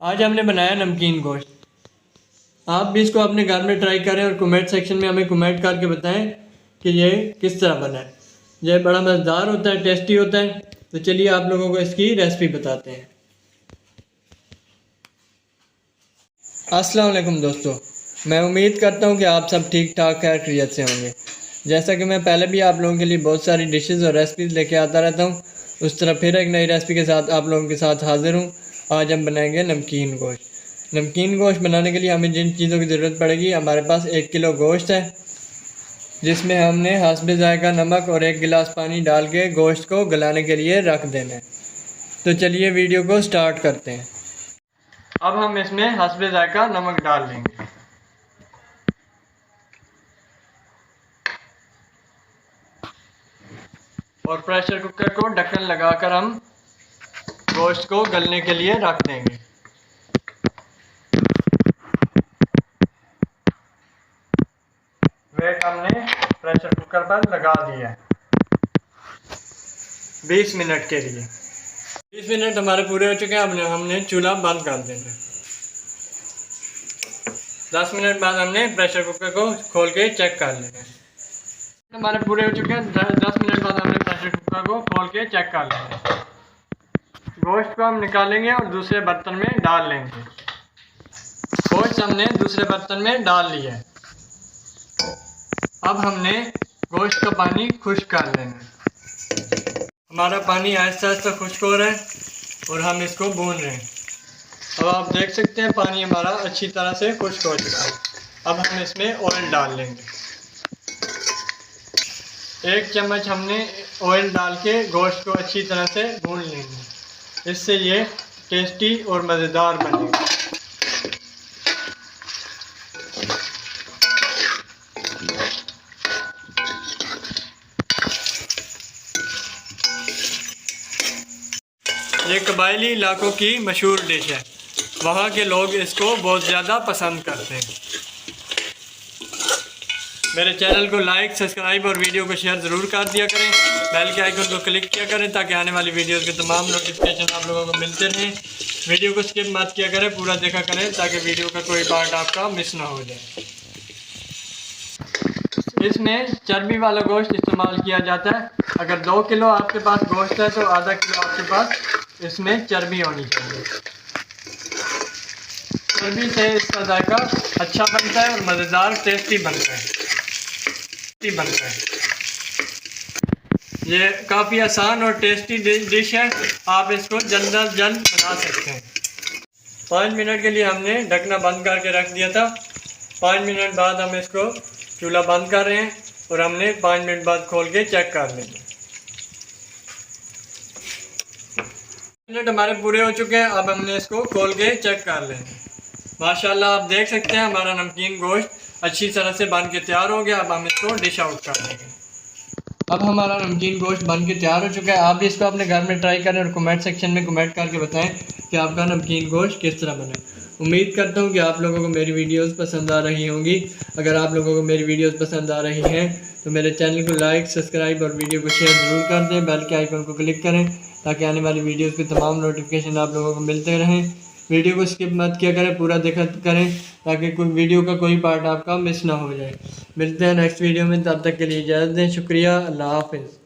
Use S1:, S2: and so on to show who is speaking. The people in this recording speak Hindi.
S1: आज हमने बनाया नमकीन गोश्त। आप भी इसको अपने घर में ट्राई करें और कमेंट सेक्शन में हमें कमेंट करके बताएं कि ये किस तरह बना है। ये बड़ा मज़ेदार होता है, टेस्टी होता है। तो चलिए आप लोगों को इसकी रेसिपी बताते हैं। अस्सलाम वालेकुम दोस्तों, मैं उम्मीद करता हूँ कि आप सब ठीक ठाक खैर खैरियत से होंगे। जैसा कि मैं पहले भी आप लोगों के लिए बहुत सारी डिशेज़ और रेसिपीज़ लेके आता रहता हूँ, उस तरह फिर एक नई रेसिपी के साथ आप लोगों के साथ हाज़िर हूँ। आज हम बनाएंगे नमकीन गोश्त। नमकीन गोश्त बनाने के लिए हमें जिन चीज़ों की ज़रूरत पड़ेगी, हमारे पास 1 किलो गोश्त है, जिसमें हमने हस्बे ज़ायका नमक और 1 गिलास पानी डाल के गोश्त को गलाने के लिए रख देना है। तो चलिए वीडियो को स्टार्ट करते हैं। अब हम इसमें हस्बे ज़ायका नमक डाल लेंगे। और प्रेशर कुकर को ढक्कन लगाकर हम गोश्त को गलने के लिए रख देंगे। वेट हमने प्रेशर कुकर पर लगा दिया है 20 मिनट के लिए। 20 मिनट हमारे पूरे हो चुके हैं। अब हमने चूल्हा बंद कर देना है। 10 मिनट बाद हमने प्रेशर कुकर को खोल के चेक कर लेना है। हमारे पूरे हो चुके हैं। 10 मिनट बाद हमने प्रेशर कुकर को खोल के चेक कर लेना है। गोश्त को हम निकालेंगे और दूसरे बर्तन में डाल लेंगे। गोश्त हमने दूसरे बर्तन में डाल लिया है। अब हमने गोश्त का पानी खुश्क कर लेना है। हमारा पानी आहिस्ता आहिस्ता खुश्क हो रहा है और हम इसको भून रहे हैं। अब आप देख सकते हैं पानी हमारा अच्छी तरह से खुश्क हो चुका है। अब हम इसमें ऑयल डाल लेंगे। 1 चम्मच हमने ऑयल डाल के गोश्त को अच्छी तरह से भून लेंगे। इससे ये टेस्टी और मज़ेदार बनेगा। ये कबायली इलाकों की मशहूर डिश है। वहाँ के लोग इसको बहुत ज़्यादा पसंद करते हैं। मेरे चैनल को लाइक, सब्सक्राइब और वीडियो को शेयर ज़रूर कर दिया करें। बेल के आइकन को क्लिक किया करें ताकि आने वाली वीडियोस के तमाम नोटिफिकेशन आप लोगों को मिलते रहें। वीडियो को स्किप मत किया करें, पूरा देखा करें ताकि वीडियो का कोई पार्ट आपका मिस ना हो जाए। इसमें चर्बी वाला गोश्त इस्तेमाल किया जाता है। अगर 2 किलो आपके पास गोश्त है तो आधा किलो आपके पास इसमें चर्बी होनी चाहिए। चर्बी से इसका जायका अच्छा बनता है और मज़ेदार टेस्टी बनता है। ये काफ़ी आसान और टेस्टी डिश है। आप इसको जल्द अज जल्द बना सकते हैं। 5 मिनट के लिए हमने ढकना बंद करके रख दिया था। 5 मिनट बाद हम इसको चूल्हा बंद कर रहे हैं और हमने 5 मिनट बाद खोल के चेक कर लेंगे। मिनट हमारे पूरे हो चुके हैं। अब हमने इसको खोल के चेक कर लेंगे। माशाल्लाह आप देख सकते हैं हमारा नमकीन गोश्त अच्छी तरह से बन के तैयार हो गया। अब हम इसको डिश आउट कर देंगे। अब हमारा नमकीन गोश्त बन के तैयार हो चुका है। आप भी इसको अपने घर में ट्राई करें और कमेंट सेक्शन में कमेंट करके बताएं कि आपका नमकीन गोश्त किस तरह बना। उम्मीद करता हूँ कि आप लोगों को मेरी वीडियोस पसंद आ रही होंगी। अगर आप लोगों को मेरी वीडियोस पसंद आ रही हैं तो मेरे चैनल को लाइक, सब्सक्राइब और वीडियो को शेयर ज़रूर कर दें। बेल के आइकन को क्लिक करें ताकि आने वाली वीडियोस के तमाम नोटिफिकेशन आप लोगों को मिलते रहें। वीडियो को स्किप मत किया करें, पूरा देखा करें ताकि कोई वीडियो का कोई पार्ट आपका मिस ना हो जाए। मिलते हैं नेक्स्ट वीडियो में, तब तक के लिए इजाज़त दें। शुक्रिया, अल्लाह हाफ़िज़।